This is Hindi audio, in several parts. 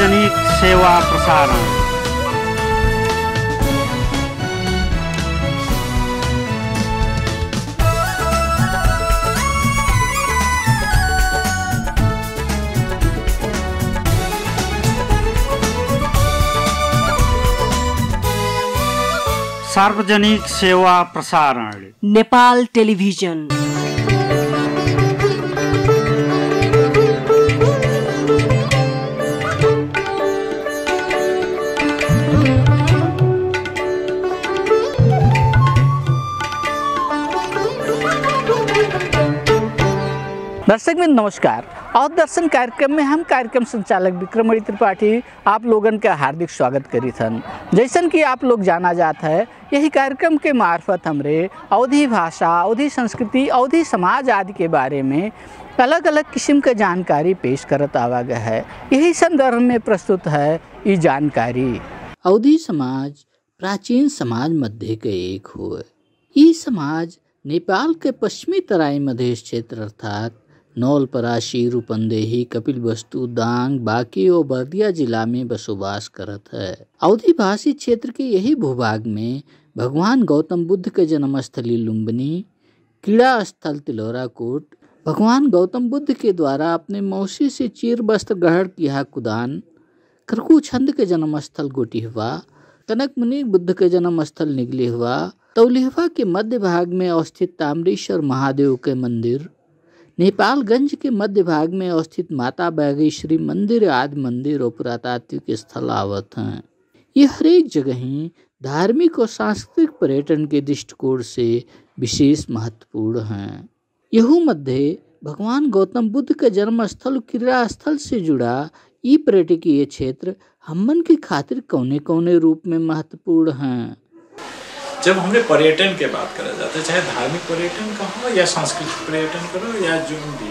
सार्वजनिक सेवा प्रसारण। सार्वजनिक सेवा प्रसारण नेपाल टेलिभिजन। दर्शक मित्र नमस्कार और दर्शन कार्यक्रम में हम कार्यक्रम संचालक विक्रमणि त्रिपाठी आप लोगन का हार्दिक स्वागत करी थन। जैसन कि आप लोग जाना जाता है, यही कार्यक्रम के मार्फत हमरे अवधी भाषा, अवधी संस्कृति, अवधी समाज आदि के बारे में अलग अलग किस्म के जानकारी पेश करत आवा गया है। यही संदर्भ में प्रस्तुत है ये जानकारी। अवधी समाज प्राचीन समाज मध्य के एक हुए। ये समाज नेपाल के पश्चिमी तराई मधेश क्षेत्र अर्थात नौलपरासी, रूपन्देही, कपिलवस्तु, दांग, बांकी और बर्दिया जिला में बसोबास करत है। अवधी भाषी क्षेत्र के यही भूभाग में भगवान गौतम बुद्ध के जन्मस्थली लुम्बिनी, क्रीड़ा स्थल तिलोरा कोट, भगवान गौतम बुद्ध के द्वारा अपने मौसी से चीर वस्त्र ग्रहण किया कुदान, करकू छंद के जन्मस्थल गोटिहवा, कनक मुनि बुद्ध के जन्मस्थल निगली हुआ, तौलिहवा के मध्य भाग में अवस्थित ताम्रेश्वर महादेव के मंदिर, नेपालगंज के मध्य भाग में अवस्थित माता बागेश्वरी मंदिर आदि मंदिर और पुरातात्विक स्थल आवत हैं। ये हरेक जगह ही धार्मिक और सांस्कृतिक पर्यटन के दृष्टिकोण से विशेष महत्वपूर्ण हैं। यहू मध्य भगवान गौतम बुद्ध के जन्म स्थल क्रीड़ा स्थल से जुड़ा ये पर्यटकीय क्षेत्र हमन के खातिर कौने कौने रूप में महत्वपूर्ण हैं। जब हमने पर्यटन के बात करा जाता है, चाहे धार्मिक पर्यटन का हो या सांस्कृतिक पर्यटन करो या जो भी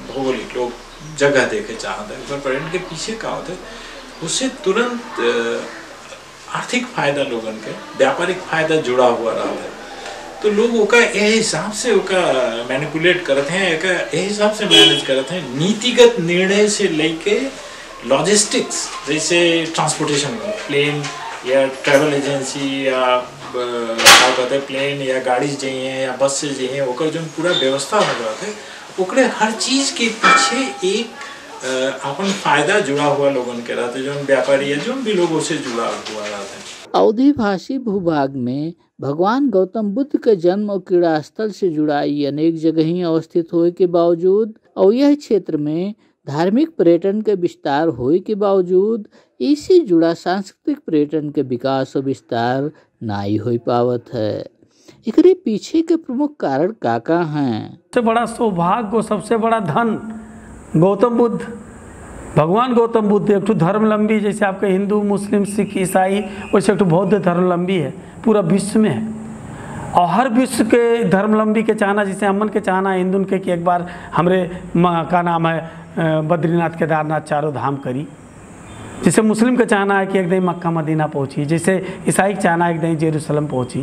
भौगोलिक लोग जगह देखे चाहते हैं, पर पर्यटन के पीछे क्या होता है, उससे तुरंत आर्थिक फायदा लोगन के व्यापारिक फायदा जुड़ा हुआ रहा है। तो लोग ओका यही हिसाब से ओका मैनिपुलेट करते हैं, यही हिसाब से मैनेज करते हैं। नीतिगत निर्णय से लेके लॉजिस्टिक्स, जैसे ट्रांसपोर्टेशन प्लेन या ट्रैवल एजेंसी या क्या कहते हैं प्लेन या गाड़ी चाहिए या बस से चाहिए, ओकर जो पूरा व्यवस्था हो जाता है, ओकरे हर चीज़ के पीछे एक अपन फायदा जुड़ा हुआ लोगन के रहते हैं, जो व्यापारी या जो भी लोगों से जुड़ा हुआ रहता है। अवधी भाषी भूभाग में भगवान गौतम बुद्ध के जन्म और क्रीड़ा स्थल से जुड़ा ये अनेक जगह ही अवस्थित होने के बावजूद और यह क्षेत्र में धार्मिक पर्यटन के विस्तार होने के बावजूद इसी जुड़ा सांस्कृतिक पर्यटन के विकास और विस्तार नाई हो पावत है। एकरे पीछे के प्रमुख कारण काका हैं। सबसे बड़ा सौभाग्य और सबसे बड़ा धन गौतम बुद्ध, भगवान गौतम बुद्ध एक तो धर्मलंबी, जैसे आपके हिंदू, मुस्लिम, सिख, ईसाई, वैसे एक तो बौद्ध धर्मलंबी है, पूरा विश्व में है। और हर विश्व के धर्मलंबी के चाहना, जैसे हमन के चाहना हिंदू के कि एक बार हमरे का नाम है बद्रीनाथ, केदारनाथ, चारों धाम करी। जैसे मुस्लिम का चाहना है कि एक दिन मक्का मदीना पहुंची, जैसे ईसाई चाहना है एक दिन जेरूसलम पहुंची,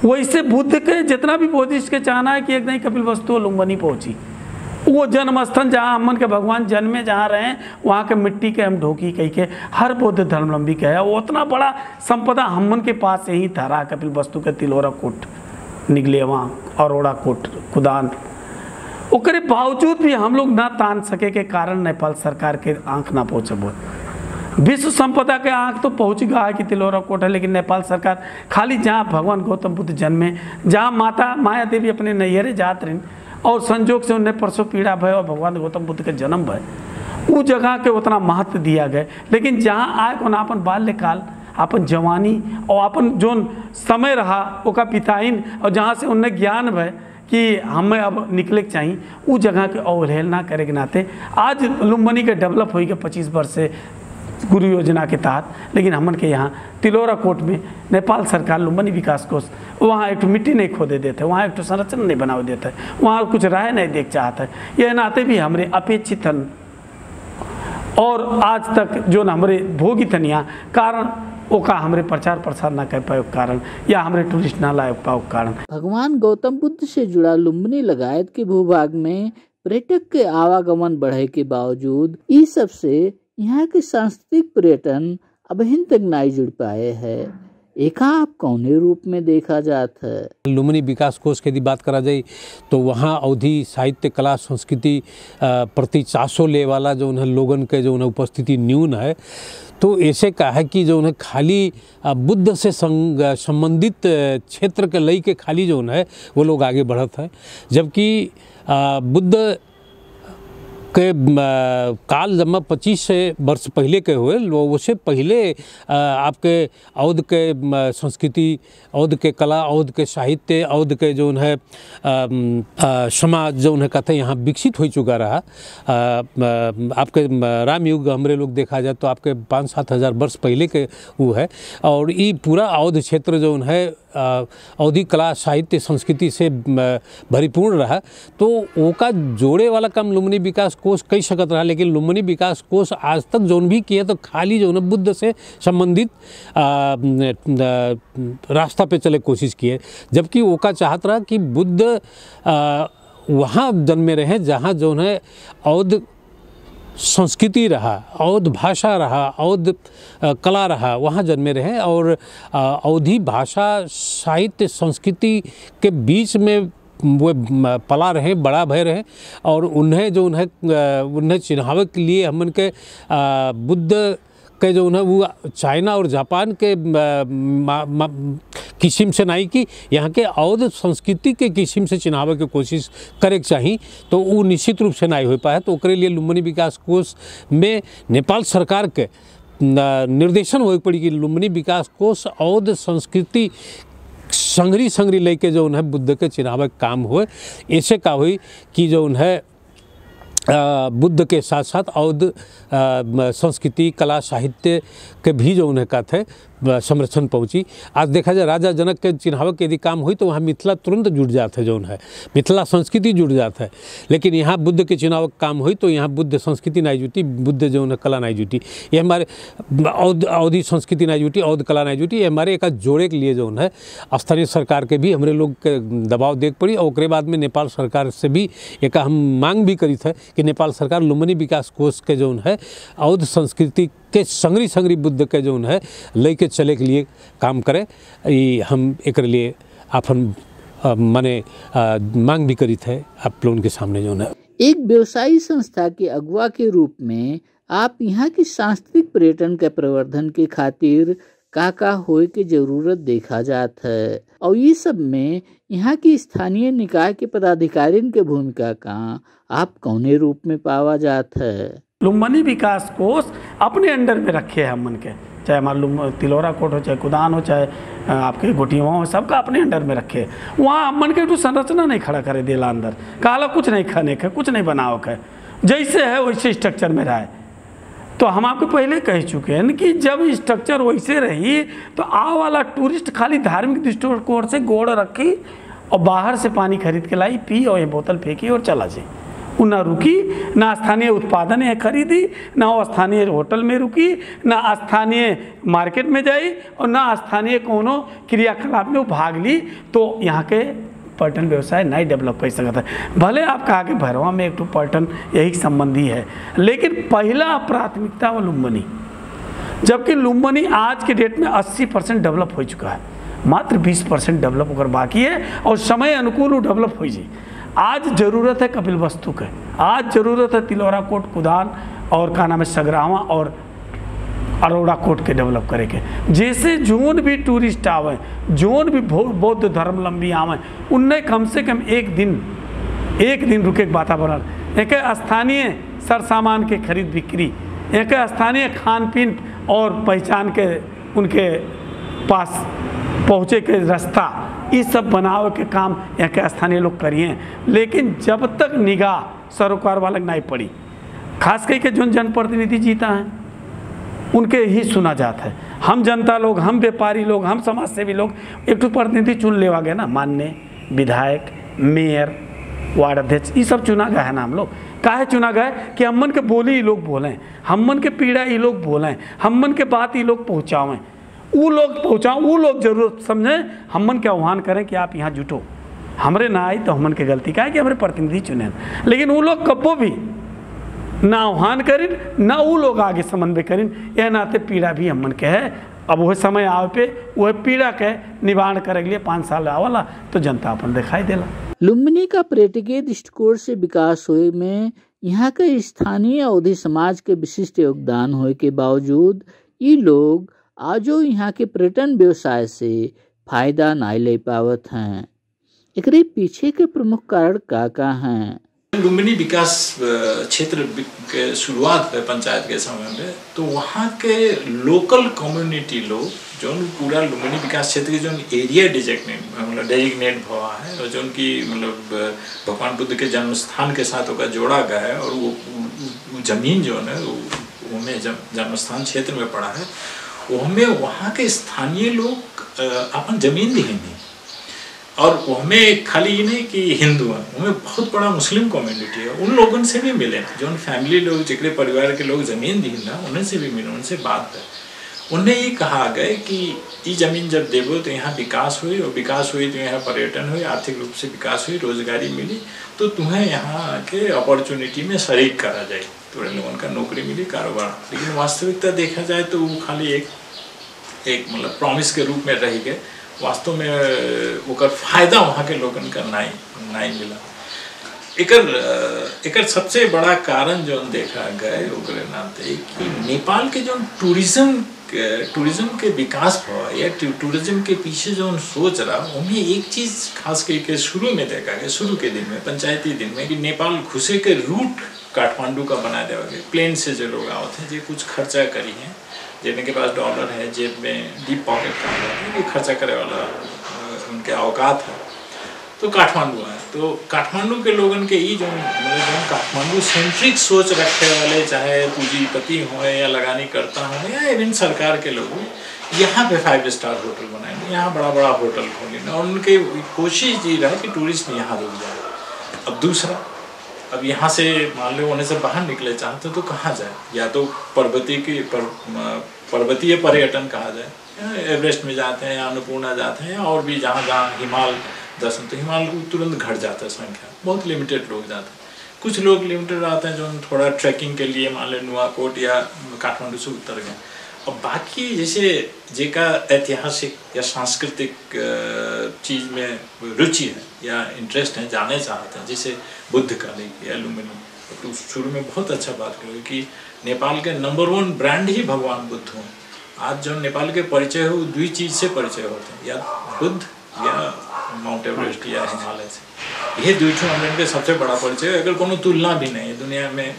वैसे बुद्ध के जितना भी बौद्धिस्ट के चाहना है कि एक दिन कपिलवस्तु लुम्बिनी पहुंची। वो जन्म स्थल जहाँ हमन के भगवान जन्मे जहाँ रहे, वहाँ के मिट्टी के हम ढोकी कही के हर बौद्ध धर्मलंबी के है। वो उतना बड़ा संपदा हमन के पास यही था। कपिलवस्तु के तिलोरा कोट निकले, वहाँ अरोड़ा कोट, कुदान, ओकरे बावजूद भी हम लोग ना तान सके के कारण नेपाल सरकार के आंख ना पहुँचे। विश्व संपदा के आंख तो पहुँच गया है कि तिलोरा कोट है, लेकिन नेपाल सरकार खाली जहाँ भगवान गौतम बुद्ध जन्मे, जहाँ माता माया देवी अपने नैहरे जात रही और संजोग से उन्हें परसों पीड़ा भय और भगवान गौतम बुद्ध के जन्म भय, वो जगह के उतना महत्व दिया गया। लेकिन जहाँ आए को अपन बाल्यकाल, अपन जवानी और अपन जो समय रहा ओका पिताइन, और जहाँ से उन्हें ज्ञान भय कि हमें अब निकले के चाहिए, वो जगह के अवहेलना करे के नाते आज लुम्बिनी के डेवलप हो गए 25 वर्ष से गुरु योजना के तहत। लेकिन हमन के यहाँ तिलोरा कोट में नेपाल सरकार लुम्बिनी विकास कोष, वहाँ एक मिट्टी नहीं खोदे देते, वहाँ एक संरचना नहीं बना देता है, वहाँ कुछ राय नहीं देख चाहता है। यह नाते भी हमारे अपेक्षित और आज तक जो हमारे भोगी तनिया कारण ओका हमरे प्रचार प्रसार ना कर पाए कारण या हमरे टूरिस्ट ना लाए पाओ कारण। भगवान गौतम बुद्ध से जुड़ा लुम्बिनी लगायत के भूभाग में पर्यटक के आवागमन बढ़े के बावजूद इस सबसे यहाँ के सांस्कृतिक पर्यटन अभी तक नहीं जुड़ पाए हैं। एका आप कौने रूप में देखा जाता है? लुम्बिनी विकास कोष की यदि बात करा जाए तो वहाँ अवधि साहित्य कला संस्कृति प्रति चासो ले वाला जो उन्हें लोगन के जो उन्हें उपस्थिति न्यून है। तो ऐसे का है कि जो उन्हें खाली बुद्ध से संबंधित क्षेत्र के लई के खाली जो है वो लोग आगे बढ़त है, जबकि बुद्ध के काल जब 25 वर्ष पहले के हुए उससे पहले आपके अवध के संस्कृति, अवध के कला, अवध के साहित्य, अवध के जो है समाज जो उन्हें कहते हैं यहाँ विकसित हो चुका रहा। आपके राम युग हमरे लोग देखा जाए तो आपके 5-7 हज़ार वर्ष पहले के वो है, और ये पूरा अवध क्षेत्र जो है अवधि कला साहित्य संस्कृति से भरिपूर्ण रहा। तो ओका जोड़े वाला काम लुम्बिनी विकास कोष कई सकत रहा, लेकिन लुम्बिनी विकास कोष आज तक जोन भी किया तो खाली जो है बुद्ध से संबंधित रास्ता पे चले कोशिश किए, जबकि ओका चाहत रहा कि बुद्ध वहाँ जन्मे रहे जहाँ जो है अवध संस्कृति रहा, अवध भाषा रहा, अवध कला रहा, वहाँ जन्मे रहे, और अवधी भाषा साहित्य संस्कृति के बीच में वो पला रहे, बड़ा भय रहे, और उन्हें जो उन्हें चिन्हावे के लिए हमन के बुद्ध के जो है वो चाइना और जापान के किस्म से नहीं कि यहाँ के अवध संस्कृति के किस्म से चिन्हावे के कोशिश करे चाहिए, तो वो निश्चित रूप से नहीं हो पाए। तो ओकरे लिए लुम्बिनी विकास कोष में नेपाल सरकार के निर्देशन हो पड़ी कि लुम्बिनी विकास कोष अवध संस्कृति संगरी लेके जो है बुद्ध के चिन्हावे काम हुए। ऐसे का हुई कि जो है बुद्ध के साथ साथ अवध संस्कृति कला साहित्य के भी जो उन्हें कहते हैं संरक्षण पहुँची। आज देखा जाए राजा जनक के चिन्हावे के यदि काम हुई तो वहाँ मिथिला तुरंत जुड़ जाते, जो है मिथिला संस्कृति जुड़ जाता है, लेकिन यहाँ बुद्ध के चिन्हावे का काम हुई तो यहाँ बुद्ध संस्कृति नहीं जुटी, बुद्ध जो है कला नहीं जुटी। ये हमारे अवधि संस्कृति नहीं जुटी, अवध कला नहीं जुटी। ये हमारे एक जोड़े के लिए जो है स्थानीय सरकार के भी हमारे लोग के दबाव देख पड़ी, और उसके बाद में नेपाल सरकार से भी एक हम मांग भी करी थे कि नेपाल सरकार लुम्बिनी विकास कोष के जो है अवध संस्कृति के संगरी बुद्ध के जो है लेके चले के लिए काम करे। हम एक लिए अपन माने मांग भी करी थे आप लोगों के सामने जो है। एक व्यवसायी संस्था के अगुवा के रूप में आप यहाँ की सांस्कृतिक पर्यटन के प्रवर्धन के खातिर का होए के जरूरत देखा जाता है, और ये सब में यहाँ की स्थानीय निकाय के पदाधिकारियों के भूमिका का आप कौने रूप में पावा जाता है? लुम्बिनी विकास कोष अपने अंडर में रखे हैं हमन के, चाहे हमारा तिलौरा कोट हो, चाहे कुदान हो, चाहे आपके गोटियाँ हो, सबका अपने अंडर में रखे। वहाँ हमन के संरचना नहीं खड़ा करे देला अंदर, काला कुछ नहीं खाने का, कुछ नहीं बनाओ का, जैसे है वैसे स्ट्रक्चर में रहा है। तो हम आपको पहले कह चुके हैं कि जब स्ट्रक्चर वैसे रही तो आ वाला टूरिस्ट खाली धार्मिक दृष्टिकोण से गोड़ रखी और बाहर से पानी खरीद के लाई, पी और ये बोतल फेंकी और चला जाए। वो ना रुकी, ना स्थानीय उत्पादन है खरीदी, ना वो स्थानीय होटल में रुकी, ना स्थानीय मार्केट में जाई, और ना स्थानीय कोनो क्रियाकलाप में वो भाग ली। तो यहाँ के पर्यटन व्यवसाय नहीं डेवलप कर सकता है। भले आप कहा कि भैरवा में एक तो पर्यटन यही संबंधी है, लेकिन पहला प्राथमिकता वो लुम्बिनी, जबकि लुम्बिनी आज के डेट में 80% डेवलप हो चुका है, मात्र 20% डेवलप होकर बाकी है, और समय अनुकूल वो डेवलप हो जाए। आज ज़रूरत है कपिलवस्तु के, आज ज़रूरत है तिलौरा कोट कुदान और का नाम है सगरावा और अरोड़ा कोट के डेवलप करे के। जैसे जोन भी टूरिस्ट आवे, जोन भी बौद्ध धर्मलंबी आवे, उनने कम से कम एक दिन रुके वातावरण, एक स्थानीय सर सामान के खरीद बिक्री, एक स्थानीय खान पीन और पहचान के उनके पास पहुँचे के रास्ता, ये सब बनावे के काम यहाँ के स्थानीय लोग करिए। लेकिन जब तक निगाह सरोकार वाला नहीं पड़ी, खास करके जो जनप्रतिनिधि जीता है उनके ही सुना जाता है। हम जनता लोग, हम व्यापारी लोग, हम समाज सेवी लोग एक तो प्रतिनिधि चुन लेवा गए ना, माननीय विधायक, मेयर, वार्ड अध्यक्ष, ये सब चुना गया है ना। हम लोग काहे चुना गए कि हमन के बोली ये लोग बोलें, हमन के पीड़ा ये लोग बोलें, हमन के बात ये लोग पहुँचावें, वो लोग जरूरत समझें, हमन के आह्वान करें कि आप यहाँ जुटो। हमरे ना आई तो हमन के गलती का है कि हमारे प्रतिनिधि चुने, लेकिन वो लोग कब्बो भी ना आह्वान करिन ना वो लोग आगे समन्वय करिन। यह नाते पीड़ा भी हमन के है। अब वह समय आवे पे वह पीड़ा के निवारण करे के लिए 5 साल आवला तो जनता अपन दिखाई देला। लुम्बिनी का पर्यटकीय दृष्टिकोण से विकास होए में यहाँ के स्थानीय अवधी समाज के विशिष्ट योगदान होए के बावजूद ये लोग आजो यहाँ के पर्यटन व्यवसाय से फायदा नहीं ले पावत हैं। एकरे पीछे के प्रमुख कारण का हैं? लुम्बिनी विकास क्षेत्र के शुरुआत पे पंचायत के समय में तो वहाँ के लोकल कम्युनिटी लोग जो पूरा लुम्बिनी विकास क्षेत्र के जो एरिया डेजिग्नेट हुआ है और जो उनकी मतलब भगवान बुद्ध के जन्म स्थान के साथ होकर जोड़ा गया है और वो जमीन जो है वो हमें जन्म स्थान क्षेत्र में पड़ा है वो हमें वहाँ के स्थानीय लोग अपन जमीन दी नहीं और हमें खाली ये नहीं कि हिंदू हैं, हमें बहुत बड़ा मुस्लिम कम्युनिटी है, उन लोगों से भी मिले जो फैमिली लोग जिकरे परिवार के लोग ज़मीन दी ना उन्हें से भी मिले, उनसे बात है। उन्हें ये कहा गए कि ये ज़मीन जब देवो तो यहाँ विकास हुई और विकास हुई तो यहाँ पर्यटन हुई, आर्थिक रूप से विकास हुई, रोजगारी मिली तो तुम्हें यहाँ के अपॉर्चुनिटी में शरीक करा जाए, तो लोगों का नौकरी मिली, कारोबार। लेकिन वास्तविकता देखा जाए तो वो खाली एक मतलब प्रॉमिस के रूप में रह गए। वास्तव में वो फायदा वहाँ के लोगन का नहीं मिला। एकर सबसे बड़ा कारण जो देखा गए ओकरे नाते कि नेपाल के जो टूरिज्म के विकास हुआ या टूरिज्म के पीछे जो सोच रहा उनमें एक चीज़ खास करके शुरू में देखा गया, शुरू के दिन में पंचायती दिन में कि नेपाल घुसे के रूट काठमांडू का बना देवा गया। प्लेन से जो लोग आवते हैं जो कुछ खर्चा करी हैं, जिनके पास डॉलर है, जेब में डीप पॉकेट का कि खर्चा करे वाला उनके औकात है, तो काठमांडू है। तो काठमांडू के लोगन के ये जो काठमांडू सेंट्रिक सोच रखने वाले चाहे पूंजीपति हो या लगानी करता हो या इवन सरकार के लोग यहाँ पे 5 स्टार होटल बनाएंगे, यहाँ बड़ा बड़ा होटल खोलेंगे और उनकी कोशिश ये रहा कि टूरिस्ट यहाँ रुक जाए। अब दूसरा, अब यहाँ से मान लो होने से बाहर निकले चाहते तो कहाँ जाए, या तो पर्वतीय पर्यटन कहा जाए, एवरेस्ट में जाते हैं या अन्नपूर्णा जाते हैं और भी जहाँ हिमाल दर्शन, तो हिमाल तुरंत घट जाता है संख्या, बहुत लिमिटेड लोग जाते हैं। कुछ लोग लिमिटेड आते हैं जो थोड़ा ट्रैकिंग के लिए मान लो नुआकोट या काठमांडू से उतर गए। और बाकी जैसे जेका ऐतिहासिक या सांस्कृतिक चीज़ में रुचि है या इंटरेस्ट है, जाने चाहते हैं, जैसे बुद्ध काली या लुम्बिनी, तो शुरू में बहुत अच्छा बात करें कि नेपाल के नंबर 1 ब्रांड ही भगवान बुद्ध हों। आज जो नेपाल के परिचय हो 2 चीज़ से परिचय होते हैं, या बुद्ध या माउंट एवरेस्ट या हिमालय से। ये 2 हम के सबसे बड़ा परिचय, अगर कोनो तुलना भी नहीं है दुनिया में,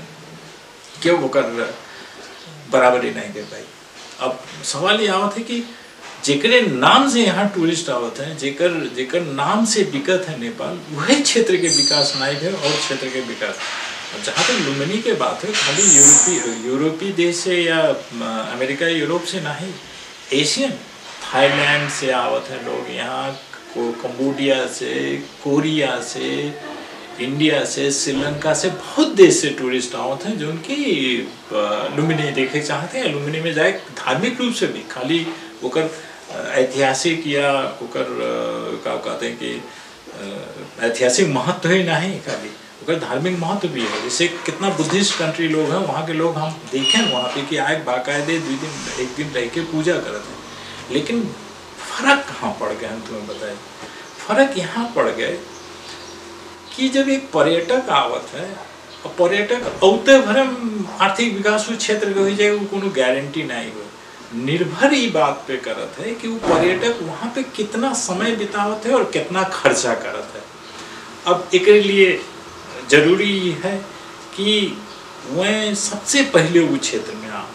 क्यों वो कर बराबरी नहीं दे पाई। अब सवाल ये आवत है कि जेकरे नाम से यहाँ टूरिस्ट आवत हैं, जेकर नाम से बिकत है नेपाल, वही क्षेत्र के विकास नहीं है और क्षेत्र के विकास। जहाँ तक लुम्बिनी के बात है, खाली यूरोपीय देश से या अमेरिका यूरोप से नहीं, एशियन थाईलैंड से आवत है लोग यहाँ, कंबोडिया से, कोरिया से, इंडिया से, श्रीलंका से, बहुत देश से टूरिस्ट आवत हैं जो उनकी लुम्बिनी देखे चाहते हैं। लुम्बिनी में जाए धार्मिक रूप से भी, खाली ओकर ऐतिहासिक या ओकर का कहते हैं कि ऐतिहासिक महत्व ही नहीं, खाली ओकर धार्मिक महत्व भी है। जैसे कितना बुद्धिस्ट कंट्री लोग हैं, वहाँ के लोग हम देखें वहाँ पे कि आए बाकायदे 2 दिन 1 दिन रह के पूजा करते हैं। लेकिन फ़र्क कहाँ पड़ गया, हम तुम्हें बताएं। फ़र्क यहाँ पड़ गए कि जब एक पर्यटक आवत है और पर्यटक औते भरम आर्थिक विकास उस क्षेत्र के हो जाए, वो कोनो गारंटी नहीं हो। निर्भर ये बात पे करत है कि वो पर्यटक वहाँ पे कितना समय बितावत है और कितना खर्चा करत है। अब एक लिए जरूरी है कि वह सबसे पहले वो क्षेत्र में आओ,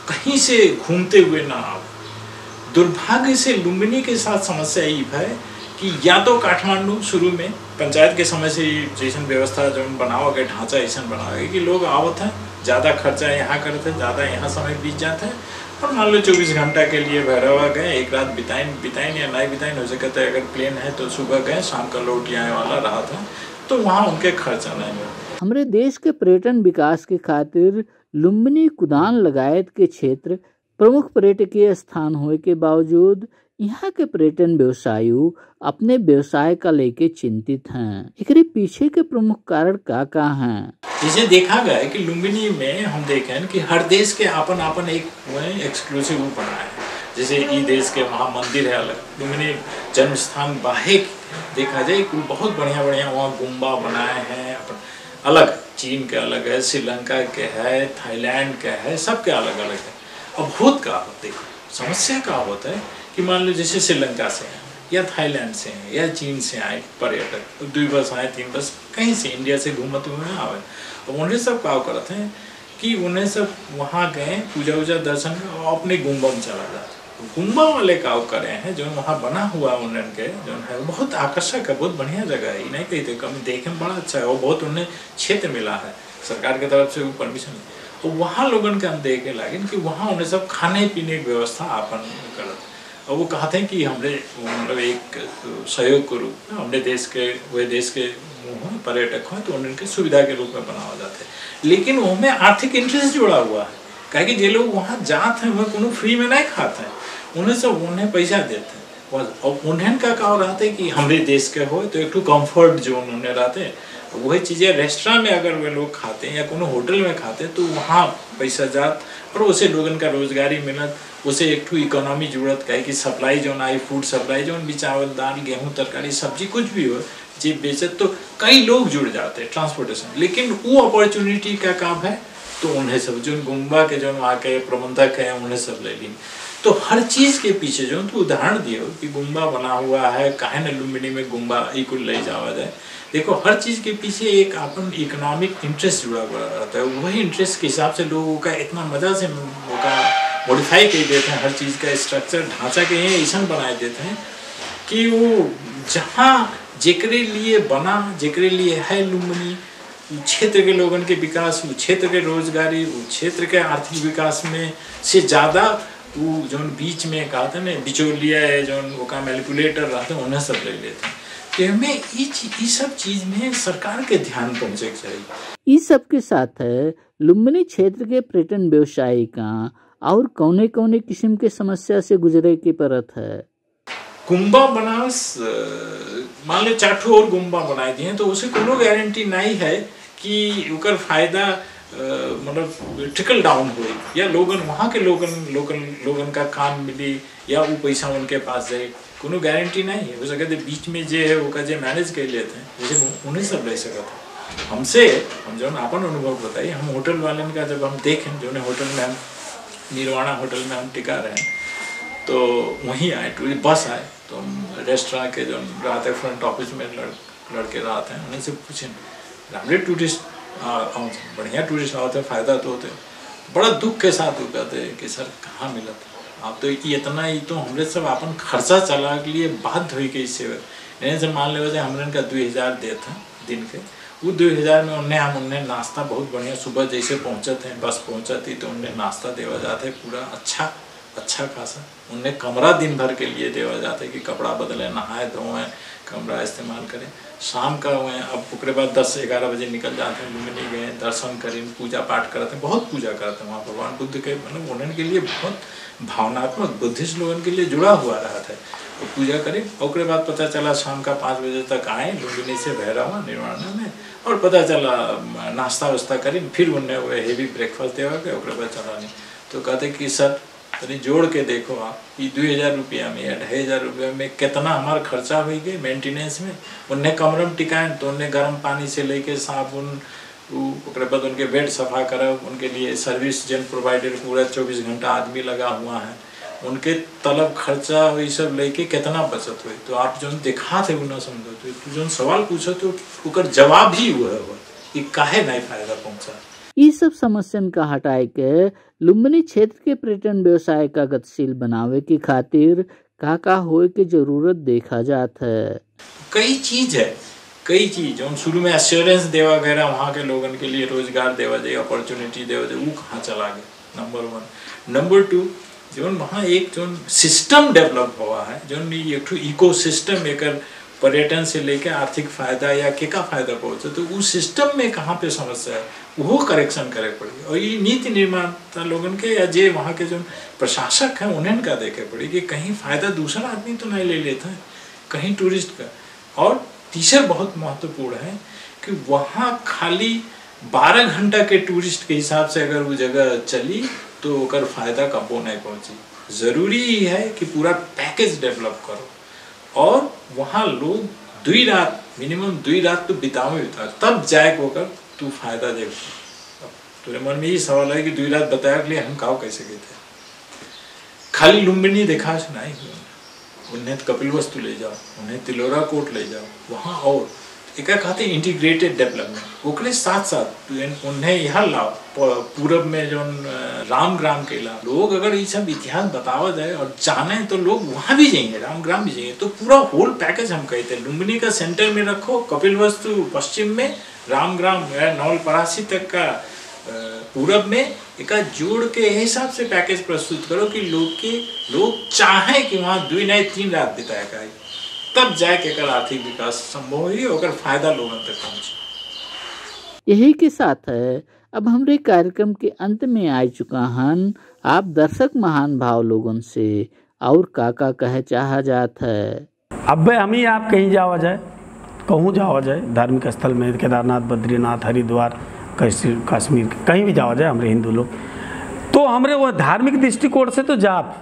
कहीं से घूमते हुए ना आओ। दुर्भाग्य से लुम्बिनी के साथ समस्या ये है कि या तो काठमांडू शुरू में पंचायत के समय से जैसन व्यवस्था जो बनावा गया, ढांचा ऐसा बनावा गया कि लोग आवत हैं, ज़्यादा खर्चा यहाँ करते हैं, ज़्यादा यहाँ समय बीत जाता है और मान लो 24 घंटा के लिए भैरवा गए, एक रात बिताएं या नहीं बिताएं, हो सकता है अगर प्लेन है तो सुबह गए, शाम का लौट आने वाला रहा था, तो वहाँ उनके खर्चा नहीं मिला। हमारे देश के पर्यटन विकास के खातिर लुम्बिनी, कुदान लगायत के क्षेत्र प्रमुख पर्यटकीय स्थान होने के बावजूद यहाँ के पर्यटन व्यवसायी अपने व्यवसाय का लेके चिंतित हैं। एकरे पीछे के प्रमुख कारण का हैं? जैसे देखा गया है कि लुम्बिनी में हम देखें कि हर देश के अपन अपन एक एक्सक्लूसिव रूप बनाए हैं। जैसे ई देश के वहाँ मंदिर है अलग, लुम्बिनी जन्म स्थान बाहे देखा जाए बहुत बढ़िया बढ़िया वहाँ गुम्बा बनाए हैं अपन अलग, चीन के अलग है, श्रीलंका के है, थाईलैंड के है, सबके अलग अलग है। अब होत का देखो समस्या का होता है कि मान लो जैसे श्रीलंका से हैं या थाईलैंड से हैं या चीन से आए पर्यटक, तो 2 बस आए 3 बस कहीं से इंडिया से घूमते हुए आवे, अब उन्हें सब क्या करते हैं कि उन्हें सब वहाँ गए पूजा वूजा दर्शन और अपने गुम्बा में चला जाते। गुम्बा वाले काम करे हैं जो वहाँ बना हुआ उन्हें के जो है बहुत आकर्षक है, बहुत बढ़िया जगह है, नहीं कहते कम, देखे में बड़ा अच्छा है और बहुत उन्हें क्षेत्र मिला है सरकार की तरफ से परमिशन। और वहाँ लोगन के हम देखे लगे कि वहाँ उन्हें सब खाने पीने की व्यवस्था अपन करते और वो कहते हैं कि हमने मतलब एक सहयोग के रूप में हमने देश के वे देश के पर्यटक हैं तो उनके सुविधा के रूप में बनावा जाते हैं, लेकिन उनमें आर्थिक इंटरेस्ट जुड़ा हुआ है। कहे कि जे लोग वहाँ जाते हैं वह कोनो फ्री में नहीं खाते हैं, उन्हें सब उन्हें पैसा देते हैं और उन्हें का रहते है कि हमारे देश के हो तो एक कंफर्ट जोन उन्हें रहते हैं। वही चीज़ें रेस्टोरेंट में अगर वे लोग खाते हैं या कोनो होटल में खाते हैं तो वहाँ पैसा जात और उसे लोगन का रोजगारी मिलत, उसे एक इकोनॉमी जुड़त कहे कि supply zone I, food supply zone भी चावल दाल गेहूँ तरकारी सब्जी कुछ भी हो जी बेचत तो कई लोग जुड़ जाते हैं ट्रांसपोर्टेशन। लेकिन वो अपॉर्चुनिटी का काम है तो उन्हें सब जो गुम्बा के जो वहाँ के प्रबंधक हैं उन्हें सब ले ली। तो हर चीज़ के पीछे जो तो उदाहरण दिए कि गुम्बा बना हुआ है, काहे न लुम्बिनी में गुम्बा इकुल ले जावा जाए। देखो हर चीज़ के पीछे एक अपन इकोनॉमिक इंटरेस्ट जुड़ा हुआ रहता है, वही इंटरेस्ट के हिसाब से लोगों का इतना मज़ा से का मॉडिफाई कर देते हैं, हर चीज़ का स्ट्रक्चर ढांचा के ये ऐसा बना देते हैं कि वो जहाँ जेकरे लिए बना जेकरे लिए है लुम्बिनी, क्षेत्र के लोगों के विकास, क्षेत्र के रोजगारी, क्षेत्र के आर्थिक विकास में से ज़्यादा वो जो बीच में कहा था ना बिचौलिया है जो वो मैनिपुलेटर रहते हैं उन्हें सब ले लेते हैं। तो हमें ये सब चीज़ में सरकार के ध्यान पहुँचे चाहिए। इस सब के साथ है लुम्बिनी क्षेत्र के पर्यटन व्यवसायी का और कौने कौने किस्म के समस्या से गुजरे की परत है। गुम्बा बनास मान लो 4 और गुम्बा बनाए दिए तो उसे कोनो गारंटी नहीं है कि उकर फायदा मतलब ट्रिकल डाउन हो या लोगन वहाँ के लोगन का काम मिली या वो पैसा उनके पास जाए, कोनो गारंटी नहीं है। हो सके बीच में जे है वो का जे मैनेज कर लेते हैं जैसे उन्हें सब रह सका था। हमसे हम जो अपन अनुभव बताइए, हम होटल वाले का जब हम देखें जो होटल में हम निर्वाणा होटल में हम टिका रहे हैं तो वहीं आए टूरिस्ट बस आए तो हम रेस्टोरेंट के जो रहते फ्रंट ऑफिस में लड़के रहते हैं उन्हें से पूछें हमारे टूरिस्ट बढ़िया टूरिस्ट आते फ़ायदा तो होते, बड़ा दुख के साथ वो कहते हैं कि सर कहाँ मिला था आप तो इतना ही तो हमने सब अपन खर्चा चला के लिए बाध्य हुई कि इससे नहीं से मान ले हमने का 2000 दे था दिन के, वो 2000 में उन्हें नाश्ता बहुत बढ़िया सुबह जैसे पहुँचे थे बस पहुँचाती तो उन्हें नाश्ता देवा जाते पूरा अच्छा खासा, उन्हें कमरा दिन भर के लिए देवा जाता है कि कपड़ा बदले नहाए धोएं कमरा इस्तेमाल करें। शाम का हुए अब उसके बाद 10-11 बजे निकल जाते हैं, लुम्बिनी गए दर्शन करें पूजा पाठ करते हैं, बहुत पूजा करते हैं वहाँ भगवान बुद्ध के मतलब उन्हें के लिए बहुत भावनात्मक बुद्धिस्ट लोगों के लिए जुड़ा हुआ रहा था तो पूजा करें। और उसके बाद पता चला शाम का 5 बजे तक आए लुम्बिनी से भैरवा निर्वाणा में और पता चला नाश्ता वास्ता करें फिर उन्हें वो हेवी ब्रेकफास्ट देवा गया उसके बाद चला नहीं तो कहते कि सर तनी जोड़ के देखो आप कि 2000 रुपया में या 2500 रुपया में कितना हमारा खर्चा हुई गई मेंटेनेंस में। उन्हें कमरे में टिकाएं तो उन्हें गर्म पानी से लेके साबुन उसके बाद उनके बेड सफा करा, उनके लिए सर्विस जन प्रोवाइडर पूरा 24 घंटा आदमी लगा हुआ है, उनके तलब खर्चा ये सब लेके कितना बचत हुई। तो आप जो देखा थे वो ना समझो तो जो सवाल पूछो तो उनका जवाब ही हुआ कि काहे नहीं फायदा पहुँचा। ये सब समस्या का हटाए के लुम्बिनी क्षेत्र के पर्यटन व्यवसाय का गतिशील बनावे की खातिर का होए के जरूरत देखा जाता है। कई चीज जो शुरू में एश्योरेंस देवा वगैरह वहाँ के लोगों के लिए रोजगार देवा जाए अपॉर्चुनिटी देवा जाए वो कहाँ चला गया नंबर 1। नंबर 2 जो वहाँ एक जो सिस्टम डेवलप हुआ है जो एक इको सिस्टम एक पर्यटन से लेकर आर्थिक फायदा या क्या फायदा पहुँचे तो उस सिस्टम में कहाँ पे समस्या है वो करेक्शन करे पड़ी और ये नीति निर्माता लोगों के या जे वहाँ के जो प्रशासक हैं उन्हें का देखे पड़ी कि कहीं फायदा दूसरा आदमी तो नहीं ले लेता है कहीं टूरिस्ट का। और तीसरा बहुत महत्वपूर्ण है कि वहाँ खाली 12 घंटा के टूरिस्ट के हिसाब से अगर वो जगह चली तो ओकर फायदा कबो नहीं पहुंची। जरूरी है कि पूरा पैकेज डेवलप करो और वहाँ लोग 2 रात मिनिमम 2 रात तो बितावे तब जाए होकर तू फायदा देख। तेरे मन में ये सवाल है कि 2 रात बताया के लिए हम काव कैसे गए थे, खाली लुम्बिनी देखा नहीं, उन्हें कपिलवस्तु ले जाओ, उन्हें तिलोरा कोट ले जाओ वहाँ, और एक कहते हैं इंटीग्रेटेड डेवलपमेंट ओकरे साथ साथ उन्हें यहाँ लाओ। पूरब में जो रामग्राम केला लोग अगर ये सब इतिहास बतावा जाए और जाने तो लोग वहाँ भी जाएंगे, रामग्राम भी जाएंगे। तो पूरा होल पैकेज हम कहते हैं लुम्बिनी का सेंटर में रखो, कपिलवस्तु पश्चिम में, रामग्राम नवलपरासी तक का पूरब में एक जोड़ के हिसाब से पैकेज प्रस्तुत करो कि लोग चाहे कि वहाँ 2 नहीं 3 रात बिताया करें, तब जाके कर आर्थिक विकास संभव हुई और फायदा लोगों तक पहुंचे। यही के साथ है अब हमरे कार्यक्रम के अंत में आ चुका हन। आप दर्शक महान भाव लोगों से और का कहे चाहा जात है। अब हम ही आप कहीं जावा जाए, कहूँ जावा जाए धार्मिक स्थल में, केदारनाथ, बद्रीनाथ, हरिद्वार, कश्मीर, कहीं भी जावा जाए हमारे हिंदू लोग, तो हमारे वो धार्मिक दृष्टिकोण से तो जाप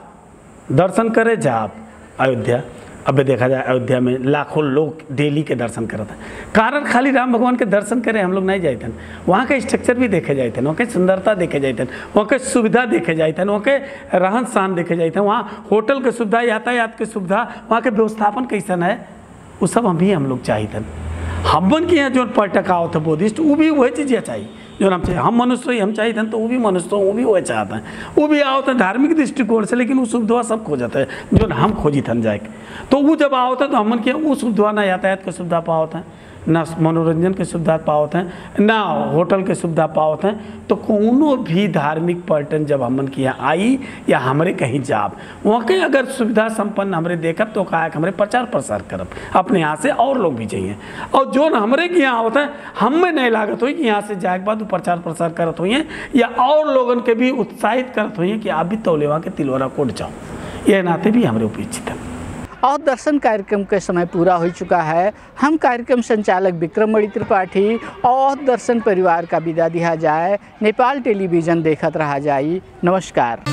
दर्शन करे, जाप अयोध्या। अब देखा जाए अयोध्या में लाखों लोग डेली के दर्शन करते हैं, कारण खाली राम भगवान के दर्शन करे हम लोग नहीं जाते हैं, वहाँ के स्ट्रक्चर भी देखे जाते हैं, वहाँ के सुंदरता देखे जाते हैं, वहाँ के सुविधा देखे जाते हैं, वहाँ के रहन सहन देखे जाते हैं, वहाँ होटल के सुविधा, यातायात के सुविधा, वहाँ के व्यवस्थापन कैसन है, वो सब हम लोग चाहिए। हमन के यहाँ जो पर्यटक आओ थे बुद्धिस्ट, वो भी वही चीज़ चाहिए जो हम चाहिए। हम मनुष्य हम चाहिए थे तो वो भी मनुष्य वो भी वही चाहते हैं, वो भी आओ थे धार्मिक दृष्टिकोण से, लेकिन वो सुविधा सब खो जाता है जो हम खोजी थन जाए। तो वो जब आओ थे तो हमन के वो सुविधा ना यातायात की सुविधा पाओ थे, ना मनोरंजन की सुविधा पाओ थे, ना होटल के सुविधा पाओ थे। तो कोनो भी धार्मिक पर्यटन जब हमन के यहाँ आई या हमारे कहीं जाब, वहाँ के अगर सुविधा संपन्न हमारे देखब तो कहा हमारे प्रचार प्रसार करब अपने यहाँ से, और लोग भी चाहिए। और जो हमारे के यहाँ होता है हमें नहीं लागत हुई कि यहाँ से जाए के बाद प्रचार प्रसार करत हुई या और लोगन के भी उत्साहित करत हुई कि आप भी तौलेवा के तिलोरा कोट जाओ, यह नाते भी हमारे उपेक्षित है। और दर्शन कार्यक्रम के समय पूरा हो चुका है। हम कार्यक्रम संचालक विक्रमणि त्रिपाठी और दर्शन परिवार का विदा दिया जाए। नेपाल टेलीविजन देखत रहा जाई। नमस्कार।